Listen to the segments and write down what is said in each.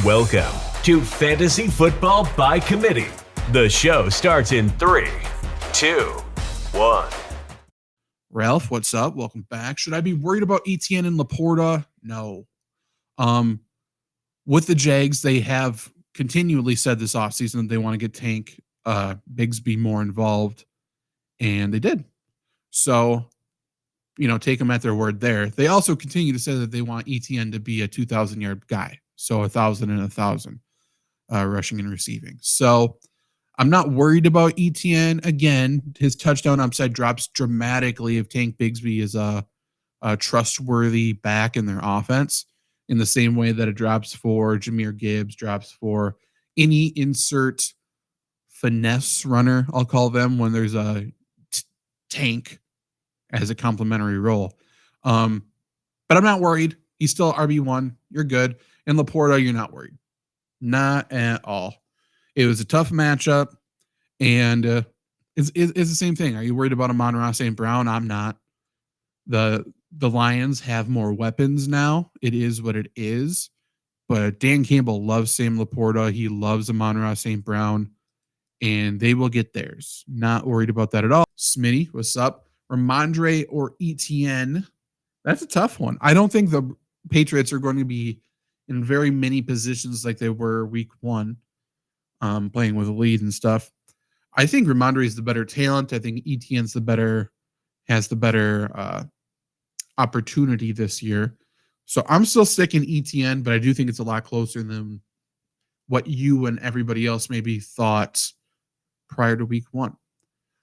Welcome to Fantasy Football by Committee. The show starts in 3, 2, 1. Ralph, what's up? Welcome back. Should I be worried about Etienne and Laporta? No. With the Jags, they have continually said this offseason that they want to get Tank Bigsby more involved, and they did. So, take them at their word there. They also continue to say that they want Etienne to be a 2,000-yard guy, so 1,000 and 1,000 rushing and receiving. So I'm not worried about Etienne. Again, his touchdown upside drops dramatically if Tank Bigsby is a trustworthy back in their offense, in the same way that it drops for Jahmyr Gibbs, drops for any insert finesse runner, I'll call them, when there's a Tank as a complementary role. But I'm not worried. He's still RB1. You're good. And Laporta, you're not worried. Not at all. It was a tough matchup, and it's the same thing. Are you worried about Amon-Ra St. Brown? I'm not. The Lions have more weapons now. It is what it is. But Dan Campbell loves Sam Laporta. He loves Amon-Ra St. Brown, and they will get theirs. Not worried about that at all. Smitty, what's up? Ramondre or Etienne? That's a tough one. I don't think the Patriots are going to be in very many positions like they were week one, playing with a lead and stuff. I think Ramondre is the better talent. I think Etienne's has the better opportunity this year. So I'm still sticking Etienne, but I do think it's a lot closer than what you and everybody else maybe thought prior to week one.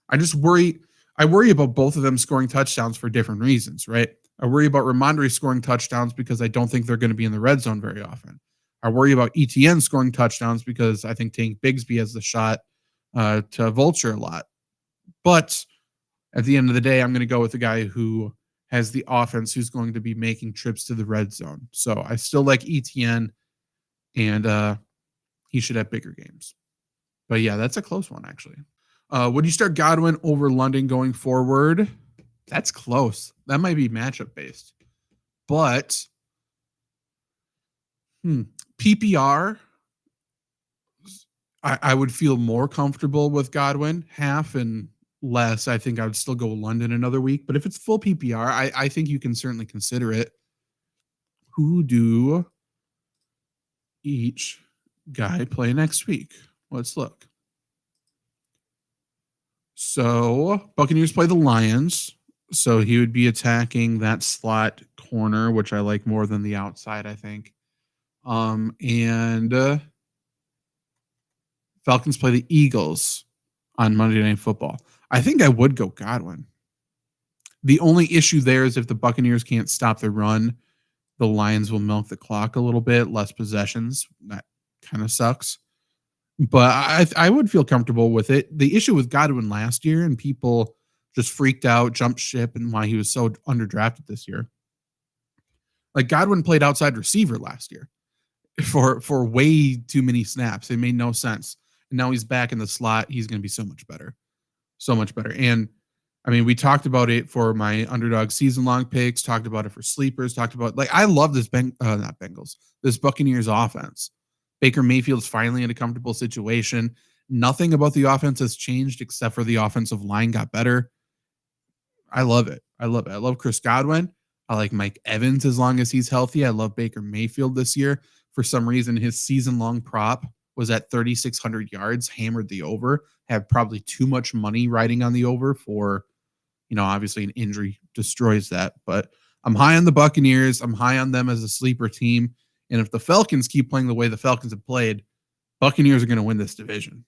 I worry about both of them scoring touchdowns for different reasons, right? I worry about Ramondre scoring touchdowns because I don't think they're going to be in the red zone very often. I worry about Etienne scoring touchdowns because I think Tank Bigsby has the shot to vulture a lot. But at the end of the day, I'm going to go with the guy who has the offense, who's going to be making trips to the red zone. So I still like Etienne, and he should have bigger games. But yeah, that's a close one, actually. Would you start Godwin over London going forward? That's close. That might be matchup based. But PPR, I would feel more comfortable with Godwin. Half and less, I think I would still go London another week. But if it's full PPR, I think you can certainly consider it. Who do each guy play next week? Let's look. So Buccaneers play the Lions. So he would be attacking that slot corner, which I like more than the outside, I think. And Falcons play the Eagles on Monday Night Football. I think I would go Godwin. The only issue there is if the Buccaneers can't stop the run, the Lions will milk the clock a little bit, less possessions. That kind of sucks. But I would feel comfortable with it. The issue with Godwin last year, and people just freaked out, jumped ship, and why he was so underdrafted this year. Like, Godwin played outside receiver last year for way too many snaps. It made no sense. And now he's back in the slot. He's going to be so much better. So much better. And, I mean, we talked about it for my underdog season-long picks, talked about it for sleepers, talked about, I love this, this Buccaneers offense. Baker Mayfield's finally in a comfortable situation. Nothing about the offense has changed except for the offensive line got better. I love it. I love Chris Godwin. I like Mike Evans as long as he's healthy. I love Baker Mayfield this year. For some reason, his season-long prop was at 3,600 yards, hammered the over, had probably too much money riding on the over for, obviously an injury destroys that. But I'm high on the Buccaneers. I'm high on them as a sleeper team. And if the Falcons keep playing the way the Falcons have played, Buccaneers are going to win this division.